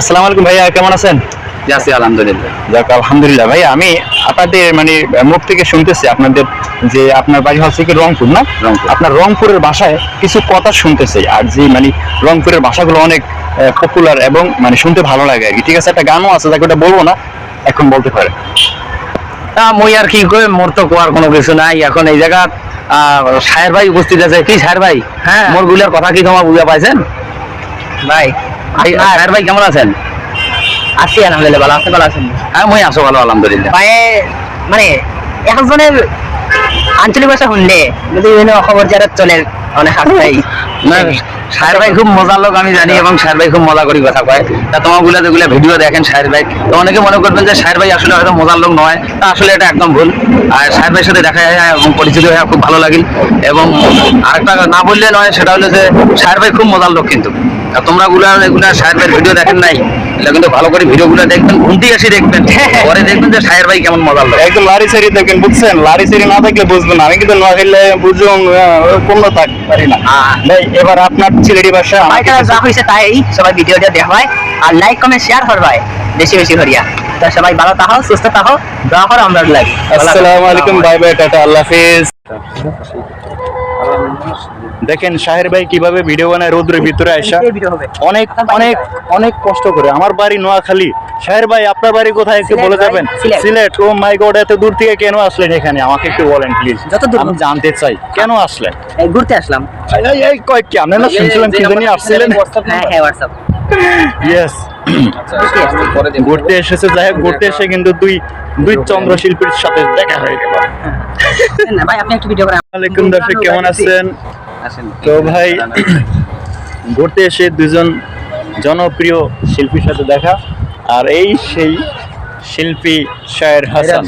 আসসালামু আলাইকুম ভাইয়া, কেমন আছেন? আছি আলহামদুলিল্লাহ। যাক আলহামদুলিল্লাহ। ভাইয়া আমি আপনাদের মুখ থেকে শুনতেছি আপনাদের যে আপনার বাড়ি হচ্ছে কি রংপুর, না? রংপুর। আপনার রংপুরের ভাষায় কিছু কথা শুনতেছি, আর যে রংপুরের ভাষাগুলো অনেক পপুলার এবং শুনতে ভালো লাগে আর কি। ঠিক আছে, একটা গানও আছে যাকে ওটা বলবো না, এখন বলতে পারে। মই আর কি কই, মোর তো কোয়ার কোনো কিছু নাই। এখন এই জায়গা সাহের ভাই উপস্থিত আছে। কি সাহের ভাই? হ্যাঁ। মোর গুলার কথা কি তোমার বুঝা পাইছেন? ভাই সাহের ভাই কেমন আছেন? আছি আলহামদুলিল্লাহ, ভালো আছেন? ভালো আছেন হ্যাঁ, মই আছো ভালো আলহামদুলিল্লাহ। ভাই মানে একজনের আঞ্চলিক ভাষা শুনলে বিভিন্ন খবর যারা চলে অনেক হাসতাই। না, সাহের ভাই খুব মজার লোক আমি জানি, এবং সাহের ভাই খুব মজা করে কথা কয়। তা তোমার গুলা যেগুলো ভিডিও দেখেন সাহের ভাই, তো অনেকে মনে করবেন যে সাহের ভাই আসলে হয়তো মজার লোক নয়। তা আসলে এটা একদম ভুল। আর সাহের ভাইয়ের সাথে দেখা যায় এবং পরিচিত হয়ে খুব ভালো লাগিল। এবং আরেকটা না বললে নয়, সেটা হলো যে সাহের ভাই খুব মজার লোক। কিন্তু তোমরা এগুলা সাহের ভাইয়ের ভিডিও দেখেন নাই, এটা কিন্তু ভালো করে ভিডিও গুলো দেখবেন, ঘুমটি আসি দেখবেন, পরে দেখবেন যে সাহের ভাই কেমন মজার লোক। একদম লারি সারি দেখবেন, বুঝছেন? লারি সারি না দেখলে বুঝবেন না। আমি কিন্তু না খেললে বুঝুন কোনো থাকতে পারি না। ভাই এবার আপনার সিলেটি ভাষা ভাইটা যা হয়েছে তাই সবাই ভিডিওটা দেখায় আর লাইক কমেন্ট শেয়ার করবাই বেশি বেশি করিয়া। তো সবাই ভালো থাকো, সুস্থ থাকো, দোয়া করো আমরা লাইক। আসসালামু আলাইকুম, বাই বাই, টাটা, আল্লাহ হাফেজ। দেখেন শাহের ভাই কিভাবে ভিডিও বানায় রোদ্রের ভিতরে আইসা, অনেক অনেক অনেক কষ্ট করে। আমার বাড়ি নোয়াখালী। শাহের ভাই আপনার বাড়ি কোথায় একটু বলে যাবেন? সিলেট। ও মাই গড, এত দূর থেকে কেন আসলেন এখানে? আমাকে একটু বলেন প্লিজ, আমি জানতে চাই কেন আসলেন। ঘুরতে আসলাম। এই কয়েক কি আপনি না শুনছিলাম কি জানি আসছিলেন? হ্যাঁ হ্যাঁ, হোয়াটসঅ্যাপ। ইয়েস, ঘুরতে এসেছে। যাই হোক, ঘুরতে এসে কিন্তু দুই চন্দ্রশিল্পীর সাথে দেখা হয়ে গেল। ভাই আপনি একটু ভিডিও করেন। ওয়ালাইকুম দর্শক, কেমন আছেন? তো ভাই ঘুরতে এসে দুজন জনপ্রিয় শিল্পীর সাথে দেখা, আর এই সেই শিল্পী শায়ের হাসান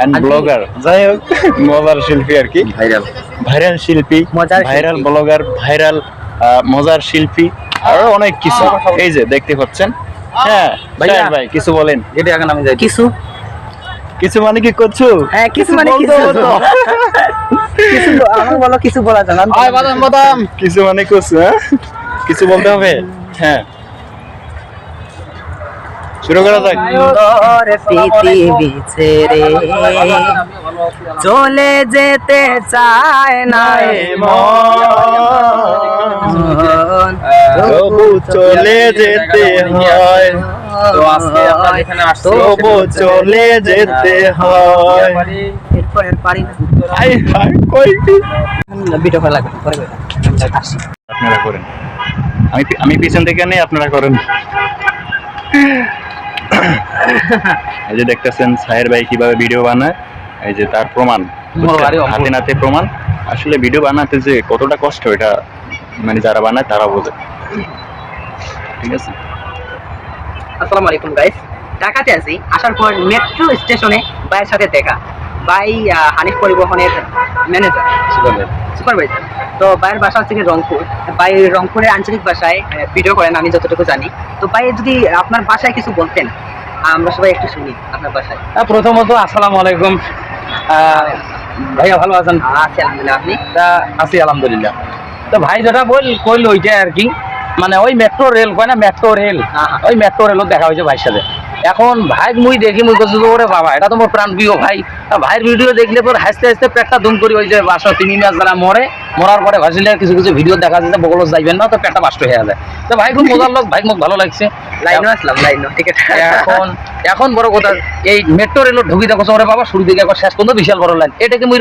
এন্ড ব্লগার। যাই হোক, মজার শিল্পী আর কি, ভাইরাল শিল্পী, ভাইরাল ব্লগার, ভাইরাল মজার শিল্পী, আরো অনেক কিছু। এই যে দেখতে পাচ্ছেন। হ্যাঁ শায়ের ভাই, কিছু বলেন। কিছু কিছু মানে কি করছো? হ্যাঁ, কিছু মানে কিছু কিছু আমাকে বলো, কিছু বলা যায় না। বাদাম কিছু মানে করছো? হ্যাঁ, কিছু বলতে হবে। হ্যাঁ, শুরু করা যাক। পৃথিবী ছেড়ে চলে যেতে চায় না মন, তবু চলে যেতে হয়, তবু চলে যেতে হয়। এরপর পারি না। আই হাই কইটি ভিডিও ভালো লাগে, পরে আসি। আপনারা করেন, আমি পিছন থেকে নেই, আপনারা করেন। এই যে দেখতেছেন সাহের ভাই কিভাবে ভিডিও বানায়, এই যে তার প্রমাণ, হাতে নাতে প্রমাণ। আসলে ভিডিও বানাতে যে কতটা কষ্ট, এটা যারা বানায় তারা বোঝে। ঠিক আছে। আসসালামু আলাইকুম গাইস, ঢাকাতে আছি। আসার পর মেট্রো স্টেশনে ভাইয়ের সাথে দেখা। ভাই হানিফ পরিবহনের ম্যানেজার, সুপারভাইজার। তো ভাইয়ের বাসা হচ্ছে রংপুর। ভাই রংপুরের আঞ্চলিক ভাষায় ভিডিও করেন, আমি যতটুকু জানি। তো ভাই যদি আপনার ভাষায় কিছু বলতেন, আমরা সবাই একটু শুনি আপনার ভাষায়। প্রথমত আসসালামু আলাইকুম। ভাইয়া ভালো আছেন? আছি আলহামদুলিল্লাহ, আপনি? আছি আলহামদুলিল্লাহ। তো ভাই যেটা কইল ওইটাই আর কি, ওই মেট্রো রেল কয় না, মেট্রো রেল, ওই মেট্রো রেলও দেখা হয়েছে ভাইয়ের সাথে। এখন ভাই মুই দেখি, মুই করছি ওরে বাবা, এটা তো মোর প্রাণ প্রিয় ভাই। ভাইয়ের ভিডিও দেখলে পর হাসতে হাসতে পেটটা দুম করি। ওই যে বাসা তিনি মাস যারা মরার পরে ভাসিলে কিছু কিছু ভিডিও দেখা যায়, বগল যাইবেন না, তো পেটটা বাষ্ট হয়ে যায়। তো ভাই খুব মজার লোক, ভাই মুখ ভালো লাগছে। লাইনও আসলাম, লাইনও টিকিট। এখন বড় কথা, এই মেট্রো রেলের ঢুকি দেখো ওরে বাবা, শুরু থেকে একবার শেষ পর্যন্ত বিশাল বড় লাইন। এটাকে মুই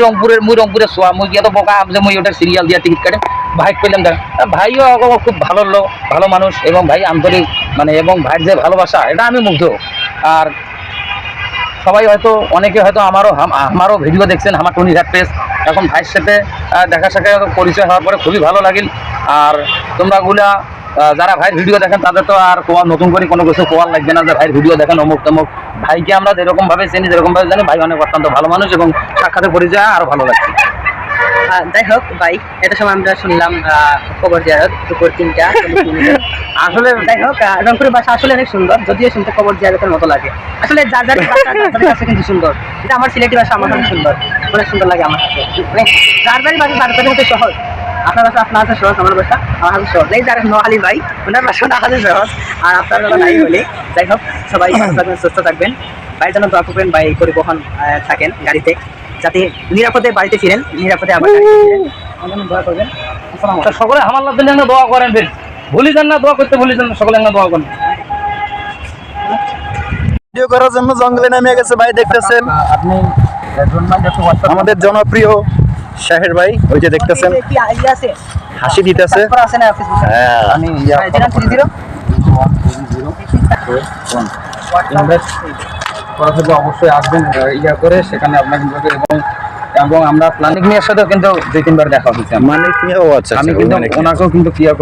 রংপুরের সোয়া, মুই গিয়ে তো বোকা যে মুই ওটার সিরিয়াল দিয়ে টিকিট কাটে ভাই পেলাম। দেখ ভাইও খুব ভালো লোক, ভালো মানুষ, এবং ভাই আন্তরিক, এবং ভাইয়ের যে ভালোবাসা, এটা আমি মুগ্ধ। আর সবাই হয়তো অনেকে হয়তো আমারও ভিডিও দেখছেন, আমার টনিঘাট পেজ। এখন ভাইয়ের সাথে দেখা সাক্ষাৎ পরিচয় হওয়ার পরে খুবই ভালো লাগিল। আর তোমরা যারা ভাইয়ের ভিডিও দেখেন তাদের তো আর নতুন করে কোনো কিছু কোয়ার লাগবে না যে ভাইয়ের ভিডিও দেখেন অমুক তমুক। ভাইকে আমরা যেরকম ভাবে চিনি, যেরকম ভাবে জানি, ভাই অনেক অত্যন্ত ভালো মানুষ, এবং সাক্ষাতের পরিচয় আরো ভালো লাগছে। যাই হোক ভাই, এটা সময় আমরা শুনলাম খবর জিয়ারত দুপুর 3টা। আসলে যাই হোক, রংপুরের ভাষা আসলে অনেক সুন্দর, যদিও শুনতে খবর জিয়ারতের মতো লাগে। আসলে যার যার কাছে কিন্তু সুন্দর। এটা আমার সিলেটি ভাষা, আমার অনেক সুন্দর, অনেক সুন্দর লাগে আমার কাছে। যার যার ভাষা তার কাছে সহজ, আপনার বাসা আপনার হাতে সহজ, আমার বাসা আমার হাতে সহজ। এই যারা নোয়াখালী ভাই, ওনার বাসা ওনার হাতে সহজ, আর আপনার বেলা নাই বলে। যাই হোক, সবাই ভালো থাকবেন, সুস্থ থাকবেন। ভাইয়ের জন্য দোয়া করবেন, ভাই পরিবহন থাকেন গাড়িতে, যাতে নিরাপদে বাড়িতে ফিরেন, নিরাপদে আবার গাড়িতে ফিরেন। আমার জন্য দোয়া করবেন। আসসালামু আলাইকুম। সকলে আমার লাভ দিলে দোয়া করেন, ফির ভুলি যান না, দোয়া করতে ভুলি যান না, সকলে দোয়া করেন। ভিডিও করার জন্য জঙ্গলে নেমে গেছে ভাই, দেখতেছেন আপনি আমাদের জনপ্রিয় শাহের ভাই, ওই যে দেখতেছেন কি আইডিয়া আছে? হাসি দিতেছে। তারপর আছে না ফেসবুকে? হ্যাঁ, আমি হ্যাঁ, 030 করা থাকলে অবশ্যই আসবেন ইয়া করে, সেখানে আপনাকে এবং আমরা প্ল্যানিং নিয়ে সাথেও কিন্তু 2-3 বার দেখা হয়েছে। মানে কি? ও আচ্ছা, আমি আচ্ছা, কিন্তু মানে কি? ওনাকেও কিন্তু ক্লিয়ার